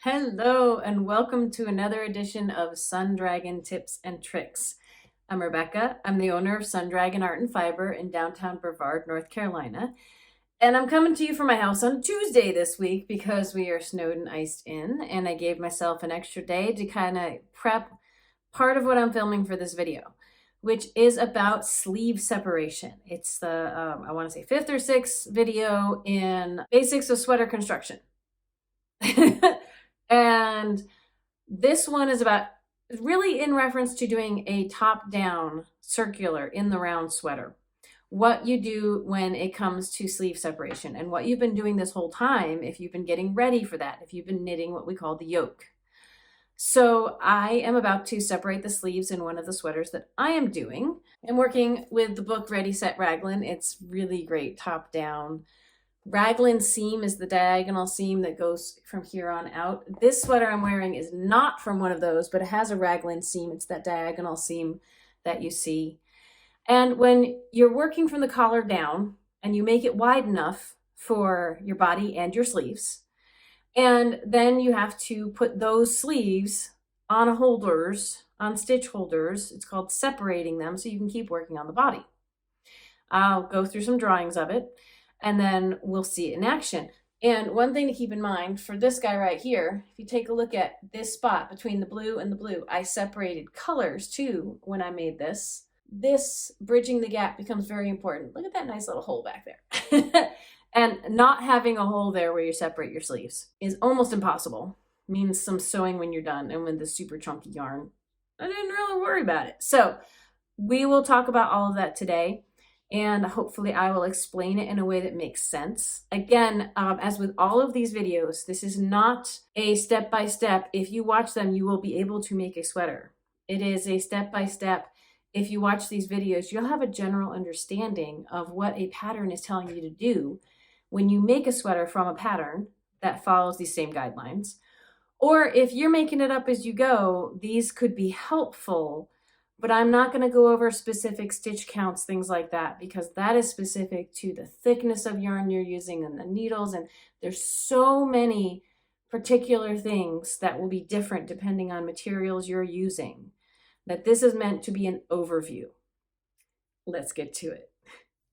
Hello and welcome to another edition of Sun Dragon Tips and Tricks. I'm Rebecca. I'm the owner of Sun Dragon Art and Fiber in downtown Brevard, North Carolina. And I'm coming to you from my house on Tuesday this week because we are snowed and iced in, and I gave myself an extra day to kind of prep part of what I'm filming for this video, which is about sleeve separation. It's the, I want to say, fifth or sixth video in Basics of Sweater Construction. And this one is about really in reference to doing a top-down circular in the round sweater. What you do when it comes to sleeve separation and what you've been doing this whole time if you've been getting ready for that, if you've been knitting what we call the yoke. So I am about to separate the sleeves in one of the sweaters that I am doing. I'm working with the book Ready Set Raglan. It's really great top-down. Raglan seam is the diagonal seam that goes from here on out. This sweater I'm wearing is not from one of those, but it has a raglan seam. It's that diagonal seam that you see. And when you're working from the collar down and you make it wide enough for your body and your sleeves, and then you have to put those sleeves on holders, on stitch holders. It's called separating them so you can keep working on the body. I'll go through some drawings of it, and then we'll see it in action. And one thing to keep in mind for this guy right here, if you take a look at this spot between the blue and the blue, I separated colors too when I made this. This bridging the gap becomes very important. Look at that nice little hole back there. And not having a hole there where you separate your sleeves is almost impossible. It means some sewing when you're done, and with the super chunky yarn, I didn't really worry about it. So we will talk about all of that today. And hopefully I will explain it in a way that makes sense. Again, as with all of these videos, this is not a step-by-step. If you watch them, you will be able to make a sweater. It is a step-by-step. If you watch these videos, you'll have a general understanding of what a pattern is telling you to do when you make a sweater from a pattern that follows these same guidelines. Or if you're making it up as you go, these could be helpful. But I'm not going to go over specific stitch counts, things like that, because that is specific to the thickness of yarn you're using and the needles. And there's so many particular things that will be different depending on materials you're using, that this is meant to be an overview. Let's get to it.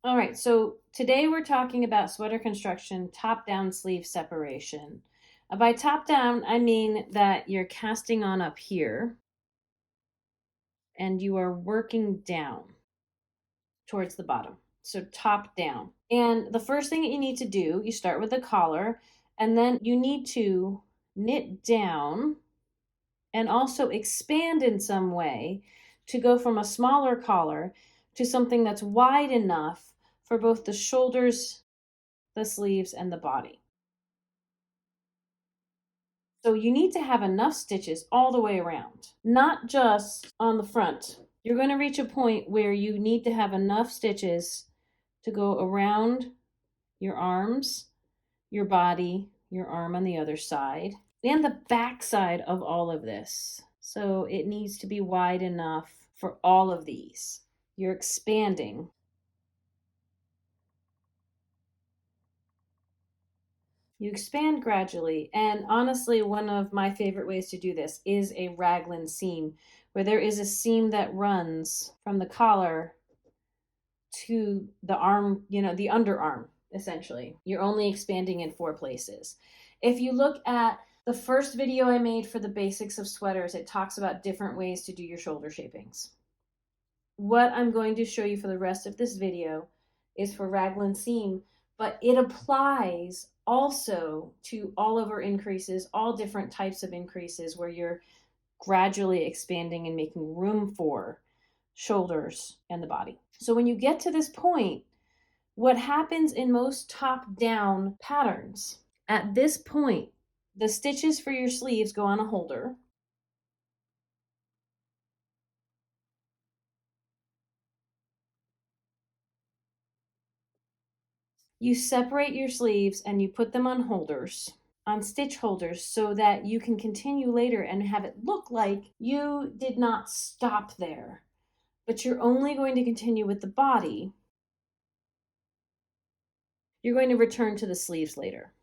All right, so today we're talking about sweater construction, top-down sleeve separation. By top-down, I mean that you're casting on up here, and you are working down towards the bottom. So top down. And the first thing that you need to do, you start with the collar, and then you need to knit down and also expand in some way to go from a smaller collar to something that's wide enough for both the shoulders, the sleeves, and the body. So you need to have enough stitches all the way around, not just on the front. You're going to reach a point where you need to have enough stitches to go around your arms, your body, your arm on the other side, and the back side of all of this. So it needs to be wide enough for all of these. You're expanding. You expand gradually, and honestly, one of my favorite ways to do this is a raglan seam, where there is a seam that runs from the collar to the arm, the underarm, essentially. You're only expanding in 4 places. If you look at the first video I made for the basics of sweaters, it talks about different ways to do your shoulder shapings. What I'm going to show you for the rest of this video is for raglan seam, but it applies also to all over increases, all different types of increases where you're gradually expanding and making room for shoulders and the body. So when you get to this point, what happens in most top-down patterns, at this point, the stitches for your sleeves go on a holder. You separate your sleeves and you put them on holders, on stitch holders, so that you can continue later and have it look like you did not stop there, but you're only going to continue with the body. You're going to return to the sleeves later.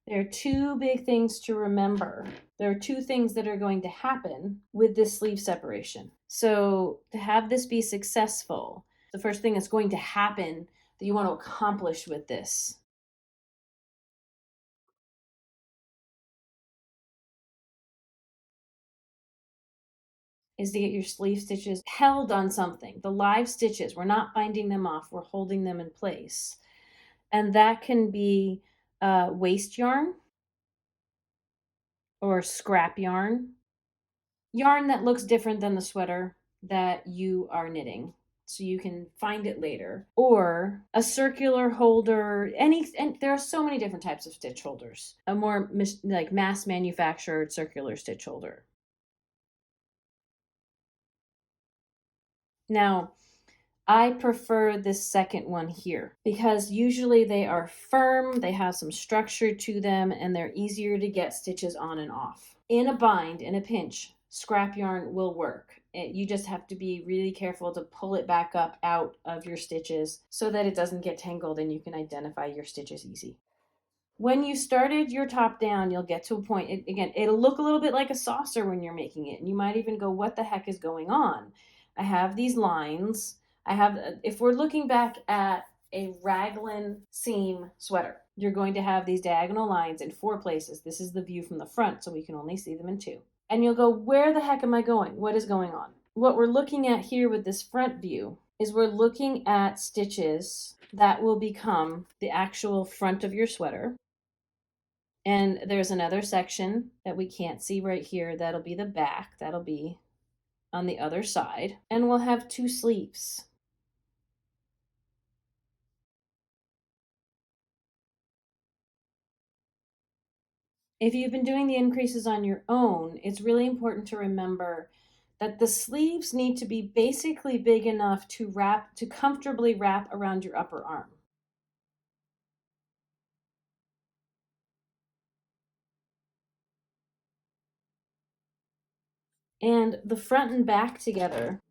There are two big things to remember. There are two things that are going to happen with this sleeve separation. So to have this be successful, the first thing that's going to happen that you want to accomplish with this is to get your sleeve stitches held on something. The live stitches, we're not binding them off, we're holding them in place. And that can be waste yarn or scrap yarn, yarn that looks different than the sweater that you are knitting. So you can find it later, or a circular holder. And there are so many different types of stitch holders. A more like mass manufactured circular stitch holder. Now, I prefer this second one here because usually they are firm, they have some structure to them, and they're easier to get stitches on and off. In a bind, in a pinch, scrap yarn will work. You just have to be really careful to pull it back up out of your stitches so that it doesn't get tangled and you can identify your stitches easy. When you started your top down, you'll get to a point, again, it'll look a little bit like a saucer when you're making it, and you might even go, what the heck is going on? I have these lines. If we're looking back at a raglan seam sweater, you're going to have these diagonal lines in 4 places. This is the view from the front, so we can only see them in 2. And you'll go, where the heck am I going? What is going on? What we're looking at here with this front view is we're looking at stitches that will become the actual front of your sweater. And there's another section that we can't see right here. That'll be the back. That'll be on the other side. And we'll have 2 sleeves. If you've been doing the increases on your own, it's really important to remember that the sleeves need to be basically big enough to comfortably wrap around your upper arm. And the front and back together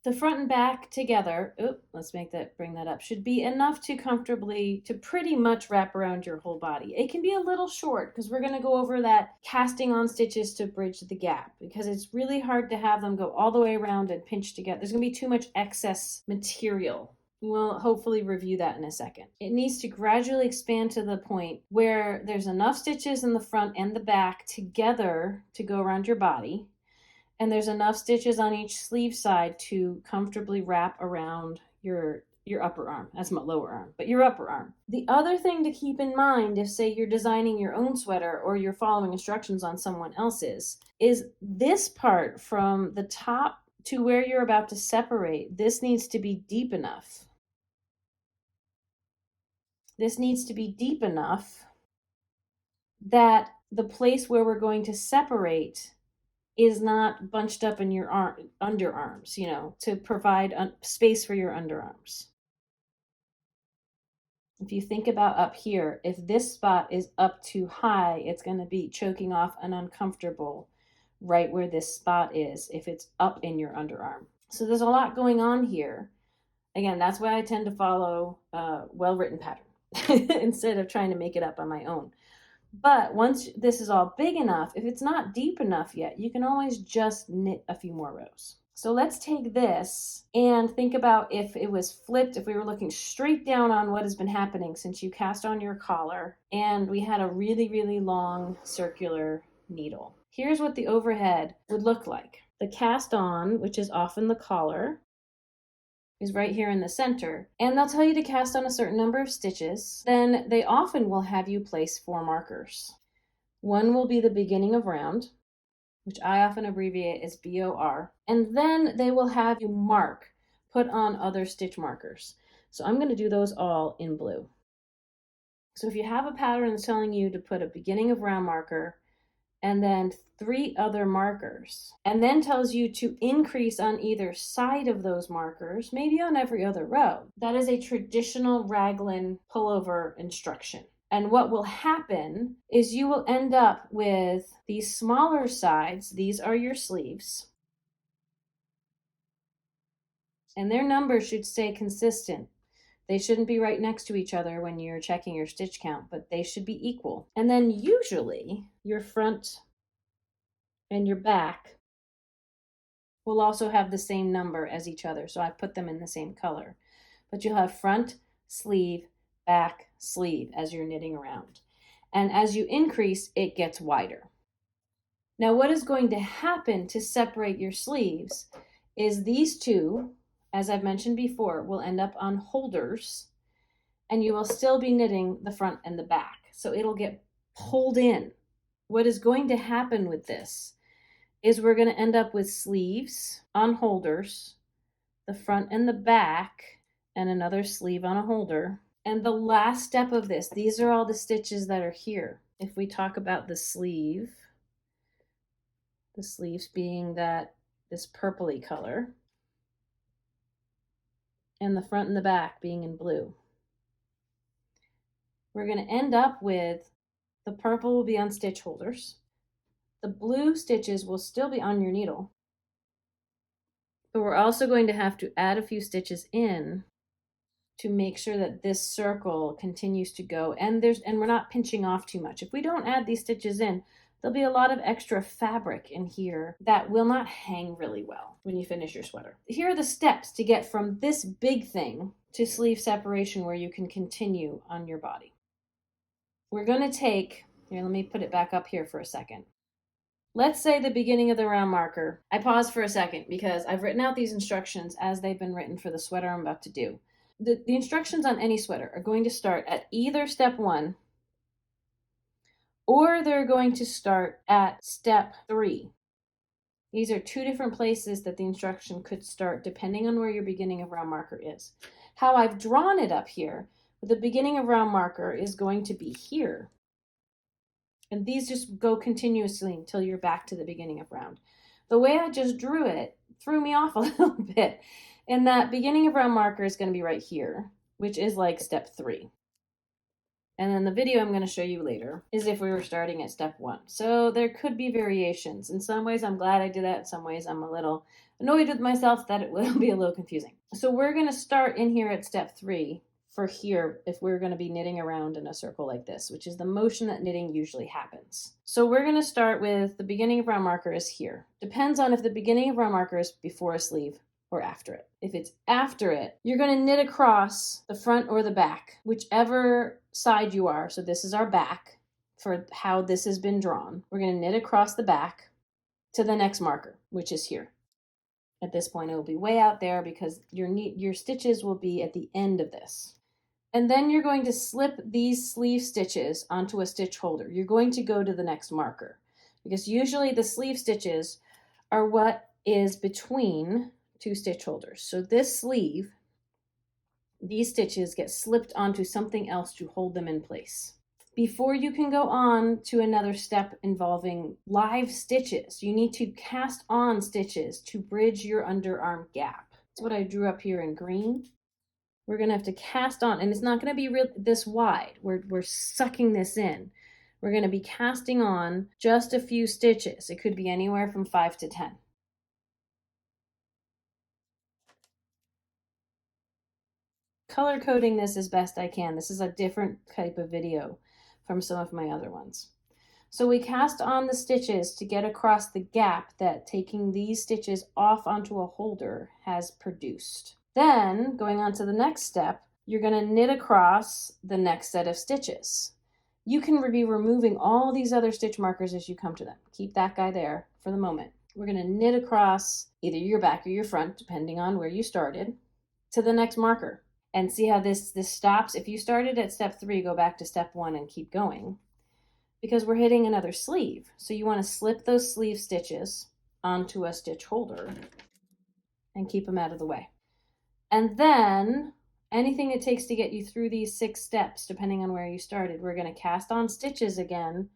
the front and back together, let's bring that up, should be enough to pretty much wrap around your whole body. It can be a little short because we're going to go over that casting on stitches to bridge the gap, because it's really hard to have them go all the way around and pinch together. There's going to be too much excess material. We'll hopefully review that in a second. It needs to gradually expand to the point where there's enough stitches in the front and the back together to go around your body, and there's enough stitches on each sleeve side to comfortably wrap around your upper arm. That's my lower arm, but your upper arm. The other thing to keep in mind, if say you're designing your own sweater or you're following instructions on someone else's, is this part from the top to where you're about to separate, this needs to be deep enough. This needs to be deep enough that the place where we're going to separate is not bunched up in your underarms, to provide space for your underarms. If you think about up here, if this spot is up too high, it's going to be choking off and uncomfortable right where this spot is if it's up in your underarm. So there's a lot going on here. Again, that's why I tend to follow a well-written pattern instead of trying to make it up on my own. But once this is all big enough, if it's not deep enough yet, you can always just knit a few more rows. So let's take this and think about if it was flipped, if we were looking straight down on what has been happening since you cast on your collar and we had a really, really long circular needle. Here's what the overhead would look like. The cast on, which is often the collar, is right here in the center, and they'll tell you to cast on a certain number of stitches. Then they often will have you place 4 markers. One will be the beginning of round, which I often abbreviate as BOR, and then they will have you put on other stitch markers. So I'm going to do those all in blue. So if you have a pattern that's telling you to put a beginning of round marker and then 3 other markers, and then tells you to increase on either side of those markers, maybe on every other row, that is a traditional raglan pullover instruction. And what will happen is you will end up with these smaller sides. These are your sleeves. and their numbers should stay consistent. They shouldn't be right next to each other when you're checking your stitch count, but they should be equal. And then usually your front and your back will also have the same number as each other. So I put them in the same color. But you'll have front, sleeve, back, sleeve as you're knitting around. And as you increase, it gets wider. Now, what is going to happen to separate your sleeves is these two, as I've mentioned before, will end up on holders, and you will still be knitting the front and the back. So it'll get pulled in. What is going to happen with this is we're going to end up with sleeves on holders, the front and the back, and another sleeve on a holder. And the last step of this, these are all the stitches that are here. If we talk about the sleeves being this purpley color, and the front and the back being in blue. We're going to end up with the purple will be on stitch holders. The blue stitches will still be on your needle, but we're also going to have to add a few stitches in to make sure that this circle continues to go, and we're not pinching off too much. If we don't add these stitches in, there'll be a lot of extra fabric in here that will not hang really well when you finish your sweater. Here are the steps to get from this big thing to sleeve separation where you can continue on your body. We're going to take, here, let me put it back up here for a second. Let's say the beginning of the round marker. I pause for a second because I've written out these instructions as they've been written for the sweater I'm about to do. The instructions on any sweater are going to start at either step 1 or they're going to start at step 3. These are two different places that the instruction could start depending on where your beginning of round marker is. How I've drawn it up here, the beginning of round marker is going to be here. And these just go continuously until you're back to the beginning of round. The way I just drew it threw me off a little bit. And that beginning of round marker is going to be right here, which is like step 3. And then the video I'm going to show you later is if we were starting at step 1. So there could be variations. In some ways, I'm glad I did that. In some ways, I'm a little annoyed with myself that it will be a little confusing. So we're going to start in here at step 3 for here if we're going to be knitting around in a circle like this, which is the motion that knitting usually happens. So we're going to start with the beginning of round marker is here. Depends on if the beginning of round marker is before a sleeve or after it. If it's after it, you're going to knit across the front or the back, whichever side you are. So this is our back for how this has been drawn. We're going to knit across the back to the next marker, which is here. At this point, it will be way out there because your stitches will be at the end of this. And then you're going to slip these sleeve stitches onto a stitch holder. You're going to go to the next marker because usually the sleeve stitches are what is between 2 stitch holders. So this sleeve, these stitches get slipped onto something else to hold them in place. Before you can go on to another step involving live stitches, you need to cast on stitches to bridge your underarm gap. That's what I drew up here in green. We're going to have to cast on, and it's not going to be this wide. We're sucking this in. We're going to be casting on just a few stitches. It could be anywhere from 5 to 10. Color coding this as best I can. This is a different type of video from some of my other ones. So we cast on the stitches to get across the gap that taking these stitches off onto a holder has produced. Then, going on to the next step, you're going to knit across the next set of stitches. You can be removing all these other stitch markers as you come to them. Keep that guy there for the moment. We're going to knit across either your back or your front, depending on where you started, to the next marker. And see how this stops? If you started at step 3, go back to step 1 and keep going. Because we're hitting another sleeve. So you want to slip those sleeve stitches onto a stitch holder and keep them out of the way. And then anything it takes to get you through these 6 steps, depending on where you started, we're going to cast on stitches again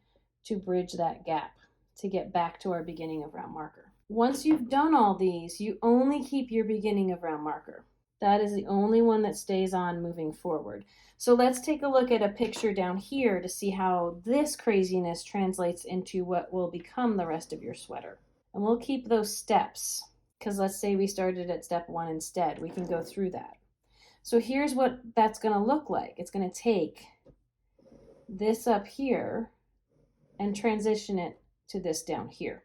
to bridge that gap to get back to our beginning of round marker. Once you've done all these, you only keep your beginning of round marker. That is the only one that stays on moving forward. So let's take a look at a picture down here to see how this craziness translates into what will become the rest of your sweater. And we'll keep those steps because let's say we started at step 1 instead. We can go through that. So here's what that's going to look like. It's going to take this up here and transition it to this down here.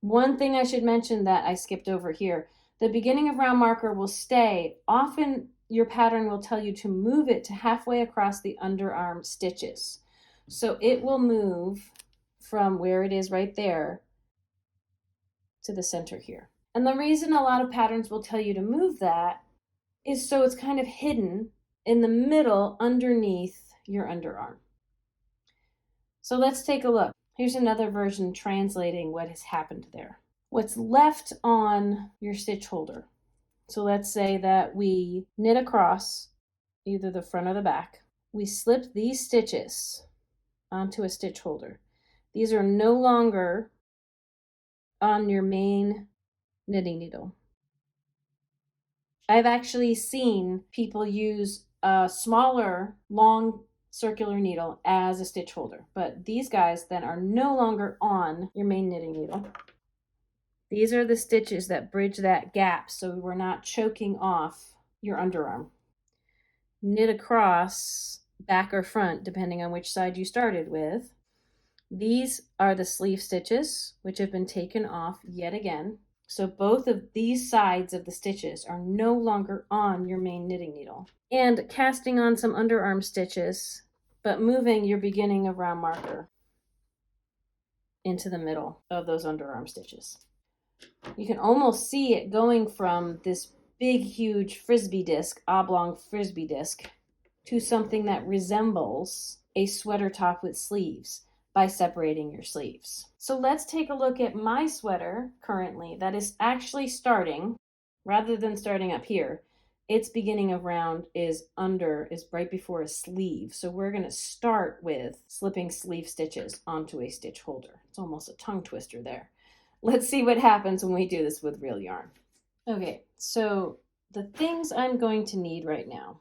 One thing I should mention that I skipped over here, the beginning of round marker will stay. Often your pattern will tell you to move it to halfway across the underarm stitches. So it will move from where it is right there to the center here. And the reason a lot of patterns will tell you to move that is so it's kind of hidden in the middle underneath your underarm. So let's take a look. Here's another version translating what has happened there. What's left on your stitch holder. So let's say that we knit across either the front or the back. We slip these stitches onto a stitch holder. These are no longer on your main knitting needle. I've actually seen people use a smaller, long circular needle as a stitch holder, but these guys then are no longer on your main knitting needle. These are the stitches that bridge that gap so we're not choking off your underarm. Knit across, back or front, depending on which side you started with. These are the sleeve stitches, which have been taken off yet again. So both of these sides of the stitches are no longer on your main knitting needle. And casting on some underarm stitches, but moving your beginning of round marker into the middle of those underarm stitches. You can almost see it going from this big, huge frisbee disc, oblong frisbee disc, to something that resembles a sweater top with sleeves by separating your sleeves. So let's take a look at my sweater currently that is actually starting, rather than starting up here, its beginning of round is right before a sleeve. So we're going to start with slipping sleeve stitches onto a stitch holder. It's almost a tongue twister there. Let's see what happens when we do this with real yarn. Okay, so the things I'm going to need right now.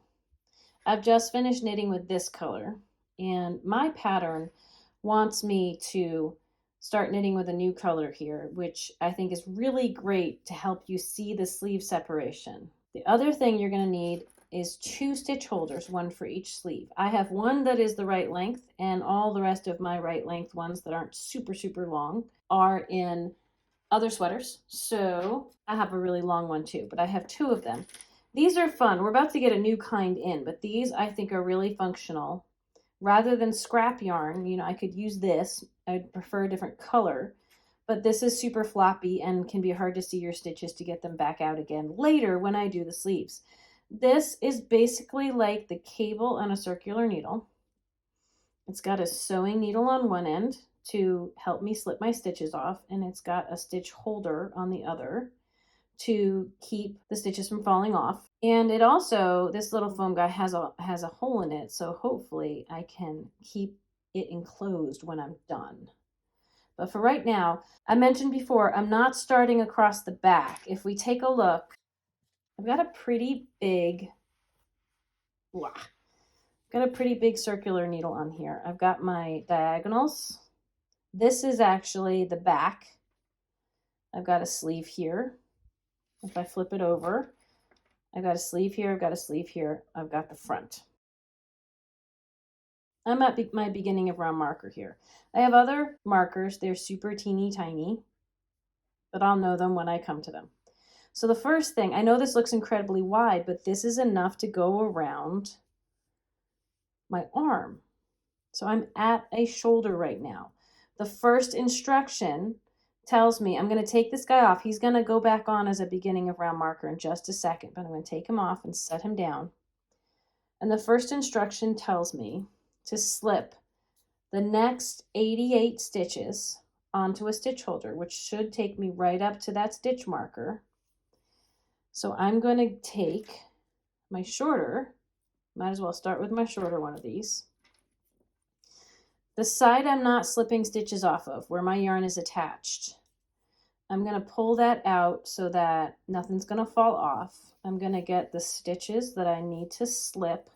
I've just finished knitting with this color, and my pattern wants me to start knitting with a new color here, which I think is really great to help you see the sleeve separation. The other thing you're going to need is 2 stitch holders, one for each sleeve. I have one that is the right length, and all the rest of my right length ones that aren't super, super long are in other sweaters. So I have a really long one too, but I have 2 of them. These are fun. We're about to get a new kind in, but these I think are really functional. Rather than scrap yarn, I could use this. I'd prefer a different color, but this is super floppy and can be hard to see your stitches to get them back out again later when I do the sleeves. This is basically like the cable on a circular needle. It's got a sewing needle on one end to help me slip my stitches off, and it's got a stitch holder on the other to keep the stitches from falling off. And it also, this little foam guy has a hole in it, so hopefully I can keep it enclosed when I'm done. But for right now, I mentioned before, I'm not starting across the back. If we take a look, I've got a pretty big circular needle on here. I've got my diagonals. This is actually the back. I've got a sleeve here. If I flip it over, I've got a sleeve here, I've got a sleeve here, I've got the front. I'm at my beginning of round marker here. I have other markers, they're super teeny tiny, but I'll know them when I come to them. So the first thing, I know this looks incredibly wide, but this is enough to go around my arm. So I'm at a shoulder right now. The first instruction tells me I'm going to take this guy off. He's going to go back on as a beginning of round marker in just a second, but I'm going to take him off and set him down. And the first instruction tells me to slip the next 88 stitches onto a stitch holder, which should take me right up to that stitch marker. So I'm going to take my shorter, might as well start with my shorter one of these. The side I'm not slipping stitches off of, where my yarn is attached, I'm going to pull that out so that nothing's going to fall off. I'm going to get the stitches that I need to slip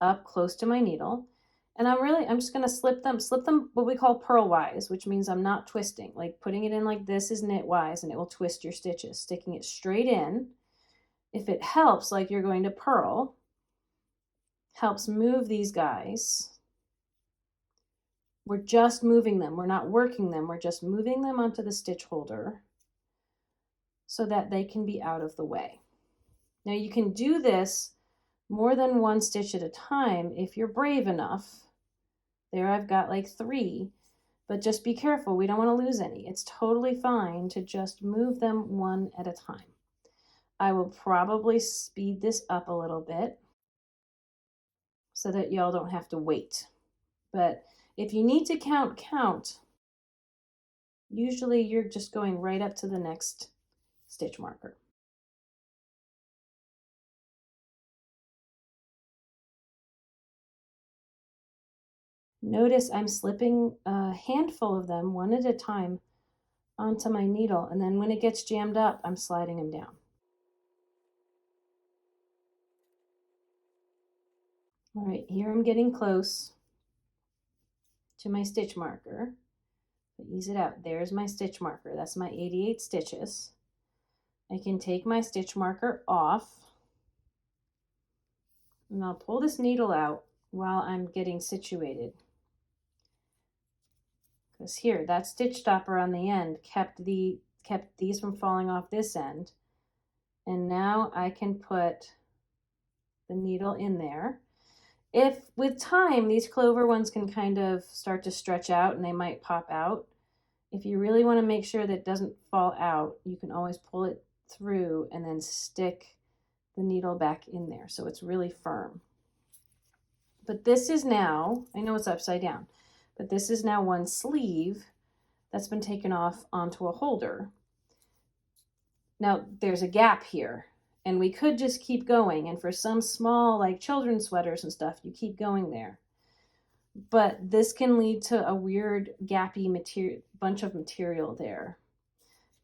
up close to my needle. And I'm just going to slip them what we call purlwise, which means I'm not twisting. Like putting it in like this is knitwise and it will twist your stitches. Sticking it straight in, if it helps, like you're going to purl, helps move these guys. We're just moving them. We're not working them. We're just moving them onto the stitch holder so that they can be out of the way. Now you can do this more than one stitch at a time if you're brave enough. There I've got like 3, but just be careful. We don't want to lose any. It's totally fine to just move them one at a time. I will probably speed this up a little bit so that y'all don't have to wait. But if you need to count. Usually you're just going right up to the next stitch marker. Notice I'm slipping a handful of them one at a time onto my needle, and then when it gets jammed up, I'm sliding them down. All right, here I'm getting close to my stitch marker. Ease it out. There's my stitch marker. That's my 88 stitches. I can take my stitch marker off, and I'll pull this needle out while I'm getting situated. Because here, that stitch stopper on the end kept these from falling off this end. And now I can put the needle in there. If with time, these clover ones can kind of start to stretch out and they might pop out. If you really want to make sure that it doesn't fall out, you can always pull it through and then stick the needle back in there so it's really firm. But this is now, I know it's upside down, but this is now one sleeve that's been taken off onto a holder. Now there's a gap here, and we could just keep going, and for some small like children's sweaters and stuff, you keep going there. But this can lead to a weird gappy bunch of material there.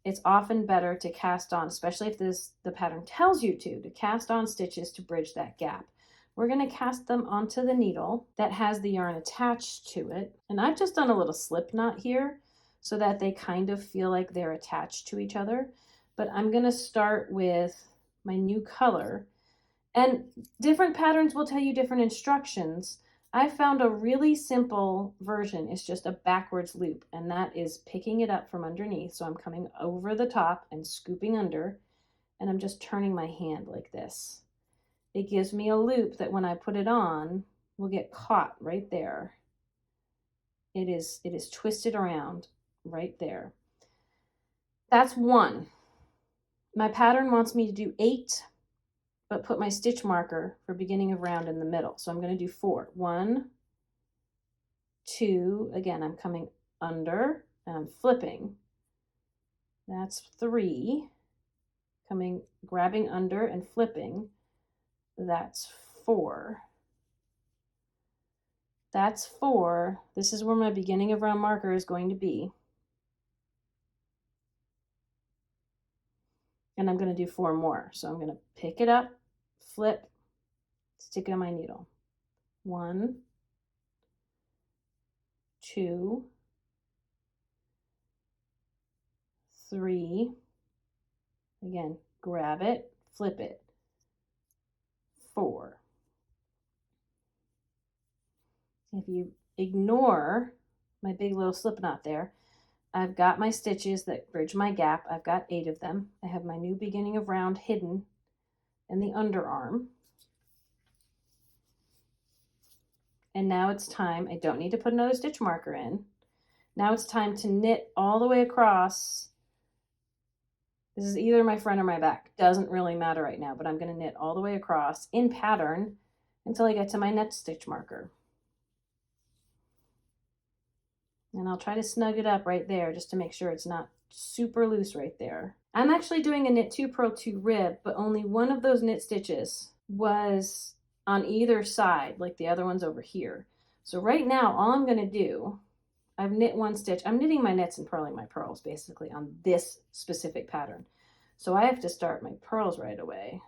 It's often better to cast on, especially if the pattern tells you to cast on stitches to bridge that gap. We're going to cast them onto the needle that has the yarn attached to it. And I've just done a little slip knot here so that they kind of feel like they're attached to each other. But I'm going to start with my new color. And different patterns will tell you different instructions. I found a really simple version. It's just a backwards loop, and that is picking it up from underneath. So I'm coming over the top and scooping under, and I'm just turning my hand like this. It gives me a loop that when I put it on, will get caught right there. It is twisted around right there. That's 1. My pattern wants me to do 8, but put my stitch marker for beginning of round in the middle. So I'm going to do 4. 1, 2, again, I'm coming under and I'm flipping. That's 3, grabbing under and flipping. That's 4. That's 4. This is where my beginning of round marker is going to be. And I'm going to do 4 more. So I'm going to pick it up, flip, stick it on my needle. 1, 2, 3. Again, grab it, flip it. 4. If you ignore my big little slip knot there, I've got my stitches that bridge my gap. I've got 8 of them. I have my new beginning of round hidden in the underarm. And now it's time, I don't need to put another stitch marker in. Now it's time to knit all the way across. This is either my front or my back. Doesn't really matter right now, but I'm going to knit all the way across in pattern until I get to my next stitch marker. And I'll try to snug it up right there just to make sure it's not super loose right there. I'm actually doing a knit 2 purl 2 rib, but only one of those knit stitches was on either side, like the other one's over here. So right now, all I'm going to do, I've knit 1 stitch. I'm knitting my knits and purling my purls basically on this specific pattern. So I have to start my purls right away.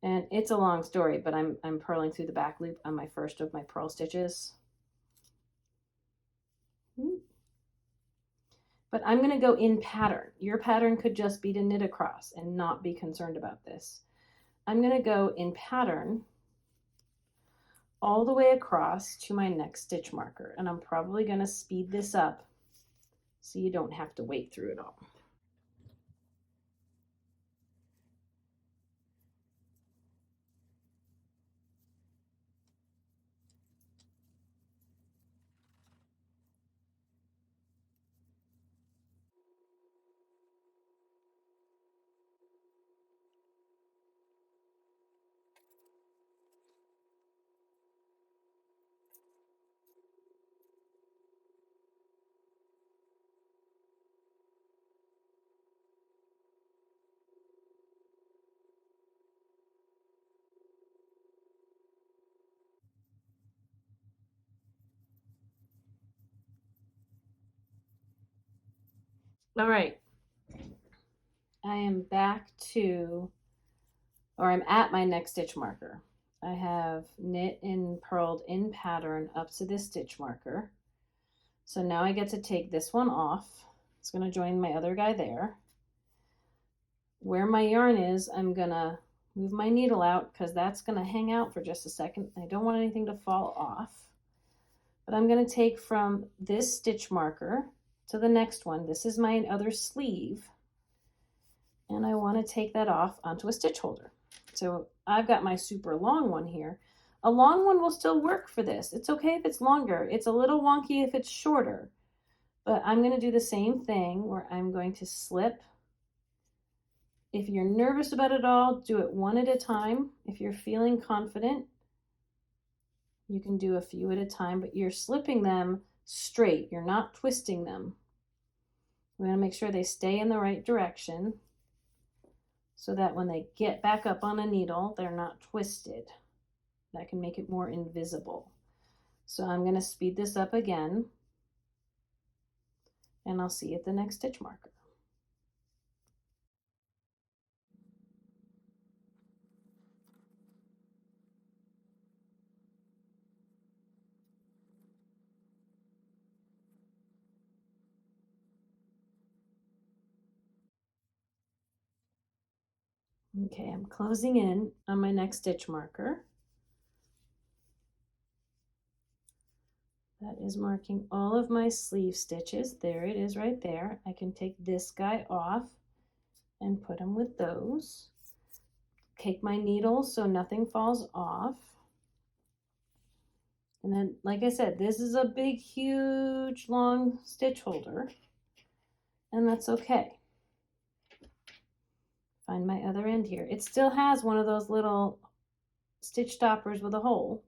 And it's a long story, but I'm purling through the back loop on my first of my purl stitches. But I'm going to go in pattern. Your pattern could just be to knit across and not be concerned about this. I'm going to go in pattern all the way across to my next stitch marker, and I'm probably going to speed this up so you don't have to wait through it all. All right, I am back to, or I'm at my next stitch marker. I have knit and purled in pattern up to this stitch marker. So now I get to take this one off. It's going to join my other guy there. Where my yarn is, I'm going to move my needle out because that's going to hang out for just a second. I don't want anything to fall off. But I'm going to take from this stitch marker to the next one. This is my other sleeve. And I want to take that off onto a stitch holder. So I've got my super long one here. A long one will still work for this. It's okay if it's longer. It's a little wonky if it's shorter. But I'm going to do the same thing where I'm going to slip. If you're nervous about it all, do it one at a time. If you're feeling confident, you can do a few at a time, but you're slipping them straight. You're not twisting them. We want to make sure they stay in the right direction so that when they get back up on a needle, they're not twisted. That can make it more invisible. So I'm going to speed this up again, and I'll see you at the next stitch marker. Okay, I'm closing in on my next stitch marker. That is marking all of my sleeve stitches. There it is right there. I can take this guy off and put them with those. Take my needle so nothing falls off. And then, like I said, this is a big, huge, long stitch holder, and that's okay. Find my other end here. It still has one of those little stitch stoppers with a hole.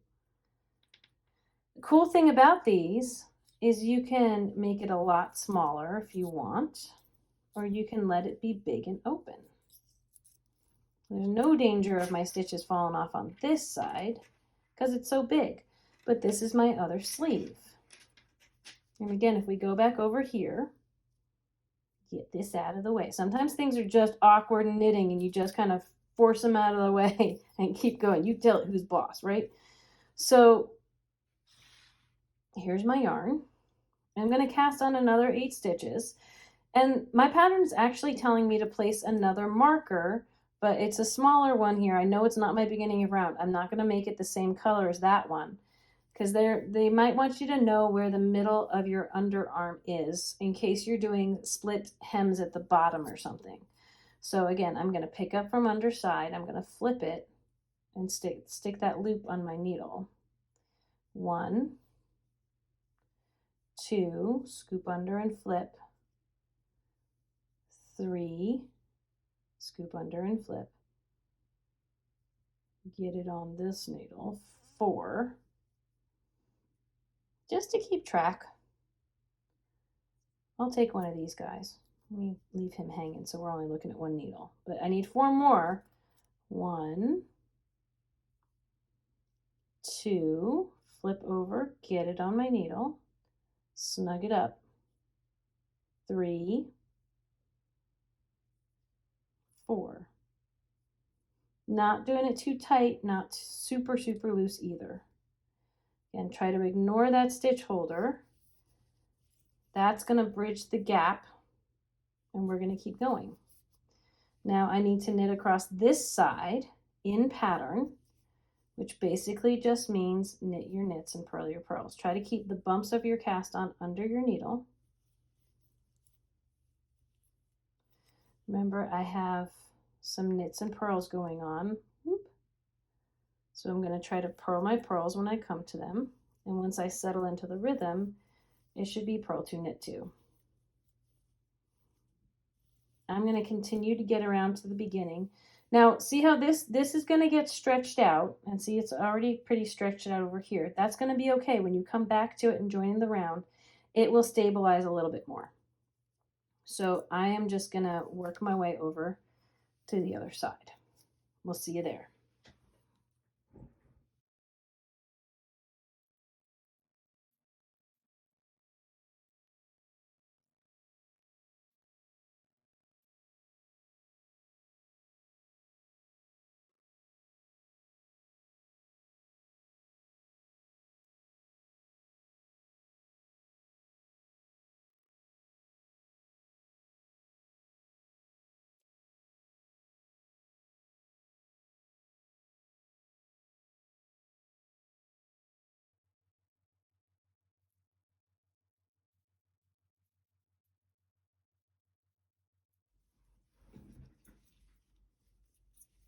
The cool thing about these is you can make it a lot smaller if you want, or you can let it be big and open. There's no danger of my stitches falling off on this side because it's so big, but this is my other sleeve. And again, if we go back over here, get this out of the way. Sometimes things are just awkward in knitting and you just kind of force them out of the way and keep going. You tell it who's boss, right? So here's my yarn. I'm going to cast on another 8 stitches, and my pattern is actually telling me to place another marker, but it's a smaller one here. I know it's not my beginning of round. I'm not going to make it the same color as that one because they might want you to know where the middle of your underarm is in case you're doing split hems at the bottom or something. So again, I'm going to pick up from underside. I'm going to flip it and stick that loop on my needle. 1, 2, scoop under and flip. 3, scoop under and flip. Get it on this needle. 4, just to keep track. I'll take one of these guys. Let me leave him hanging so we're only looking at one needle. But I need 4 more. 1, 2, flip over, get it on my needle, snug it up. 3, 4. Not doing it too tight, not super, super loose either. And try to ignore that stitch holder. That's going to bridge the gap, and we're going to keep going. Now I need to knit across this side in pattern, which basically just means knit your knits and purl your purls. Try to keep the bumps of your cast on under your needle. Remember, I have some knits and purls going on. So I'm going to try to purl my purls when I come to them. And once I settle into the rhythm, it should be purl 2, knit 2. I'm going to continue to get around to the beginning. Now, see how this is going to get stretched out, and see it's already pretty stretched out over here. That's going to be okay. When you come back to it and join in the round, it will stabilize a little bit more. So I am just going to work my way over to the other side. We'll see you there.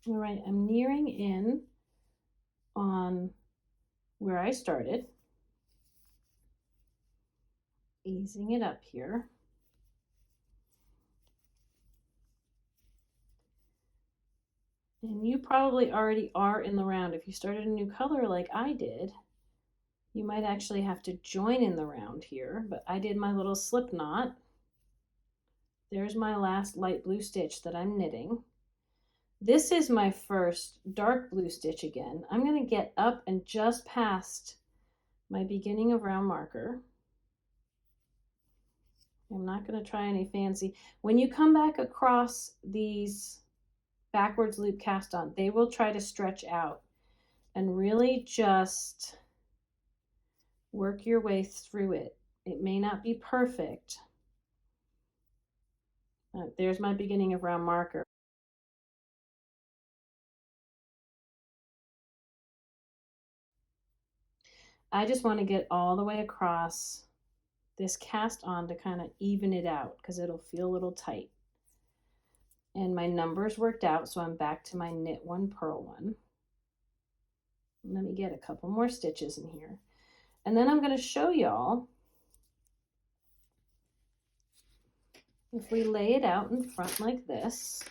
All right, I'm nearing in on where I started, easing it up here. And you probably already are in the round. If you started a new color like I did, you might actually have to join in the round here, but I did my little slip knot. There's my last light blue stitch that I'm knitting. This is my first dark blue stitch again. I'm going to get up and just past my beginning of round marker. I'm not going to try any fancy. When you come back across these backwards loop cast on, they will try to stretch out, and really just work your way through it. It may not be perfect. There's my beginning of round marker. I just want to get all the way across this cast on to kind of even it out, because it'll feel a little tight. And my numbers worked out, so I'm back to my knit 1, purl 1. Let me get a couple more stitches in here. And then I'm going to show y'all, if we lay it out in front like this,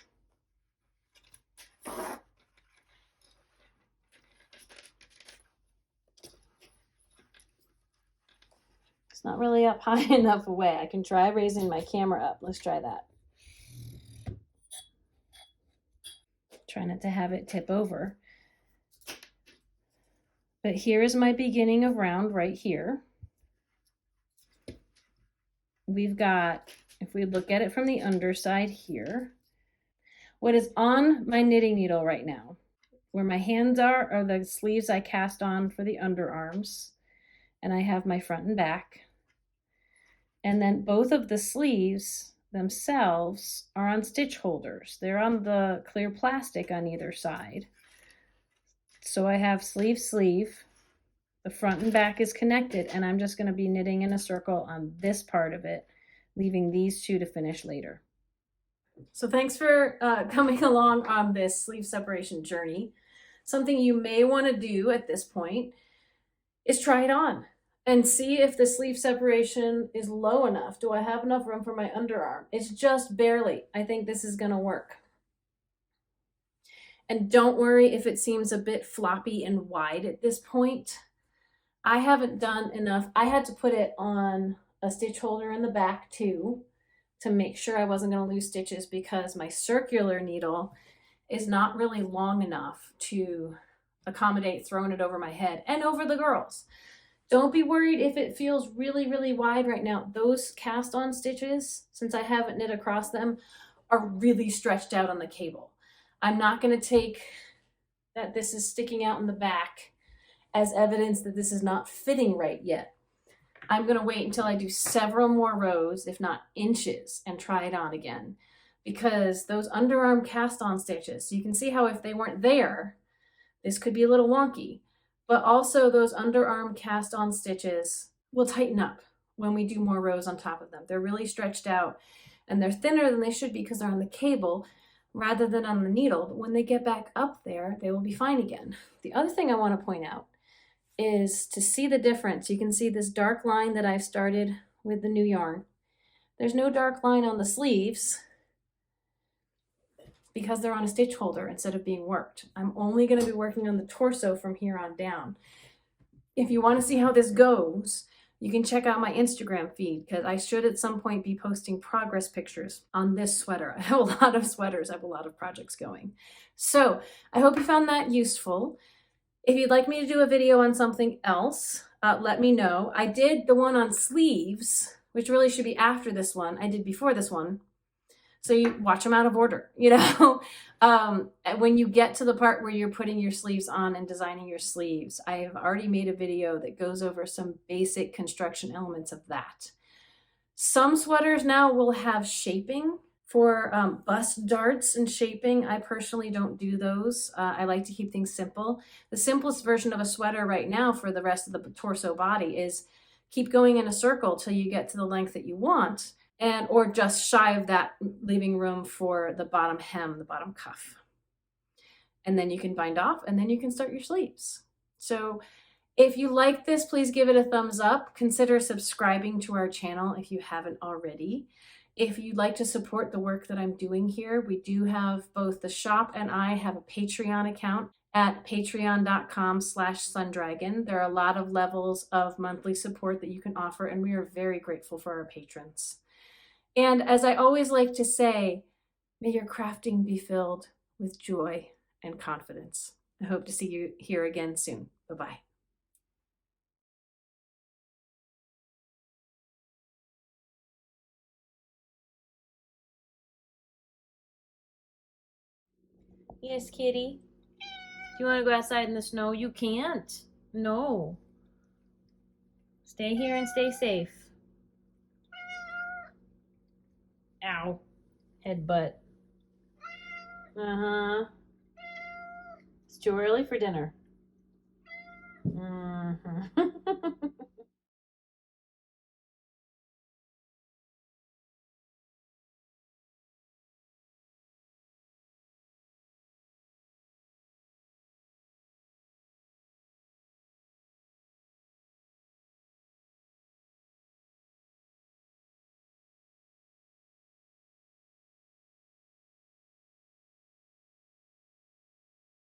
it's not really up high enough away. I can try raising my camera up. Let's try that. Try not to have it tip over. But here is my beginning of round right here. We've got, if we look at it from the underside here, what is on my knitting needle right now, where my hands are the sleeves I cast on for the underarms, and I have my front and back. And then both of the sleeves themselves are on stitch holders. They're on the clear plastic on either side. So I have sleeve, sleeve, the front and back is connected, and I'm just going to be knitting in a circle on this part of it, leaving these two to finish later. So thanks for coming along on this sleeve separation journey. Something you may want to do at this point is try it on and see if the sleeve separation is low enough. Do I have enough room for my underarm? It's just barely. I think this is going to work. And don't worry if it seems a bit floppy and wide at this point. I haven't done enough. I had to put it on a stitch holder in the back too, to make sure I wasn't going to lose stitches, because my circular needle is not really long enough to accommodate throwing it over my head and over the girls. Don't be worried if it feels really, really wide right now. Those cast on stitches, since I haven't knit across them, are really stretched out on the cable. I'm not going to take that this is sticking out in the back as evidence that this is not fitting right yet. I'm going to wait until I do several more rows, if not inches, and try it on again. Because those underarm cast on stitches, you can see how if they weren't there, this could be a little wonky. But also those underarm cast on stitches will tighten up when we do more rows on top of them. They're really stretched out and they're thinner than they should be because they're on the cable rather than on the needle. But when they get back up there, they will be fine again. The other thing I want to point out is to see the difference. You can see this dark line that I've started with the new yarn. There's no dark line on the sleeves because they're on a stitch holder instead of being worked. I'm only going to be working on the torso from here on down. If you want to see how this goes, you can check out my Instagram feed because I should at some point be posting progress pictures on this sweater. I have a lot of sweaters. I have a lot of projects going. So I hope you found that useful. If you'd like me to do a video on something else, let me know. I did the one on sleeves, which really should be after this one. I did before this one. So you watch them out of order, you know. When you get to the part where you're putting your sleeves on and designing your sleeves, I have already made a video that goes over some basic construction elements of that. Some sweaters now will have shaping for bust darts and shaping. I personally don't do those. I like to keep things simple. The simplest version of a sweater right now for the rest of the torso body is keep going in a circle till you get to the length that you want, and or just shy of that, leaving room for the bottom hem, the bottom cuff. And then you can bind off and then you can start your sleeves. So if you like this, please give it a thumbs up. Consider subscribing to our channel if you haven't already. If you'd like to support the work that I'm doing here, we do have both the shop and I have a Patreon account at patreon.com/sundragon. There are a lot of levels of monthly support that you can offer, and we are very grateful for our patrons. And as I always like to say, may your crafting be filled with joy and confidence. I hope to see you here again soon. Bye-bye. Yes, kitty. Do you want to go outside in the snow? You can't. No. Stay here and stay safe. Ow. Headbutt. Uh-huh. It's too early for dinner. Mm-hmm.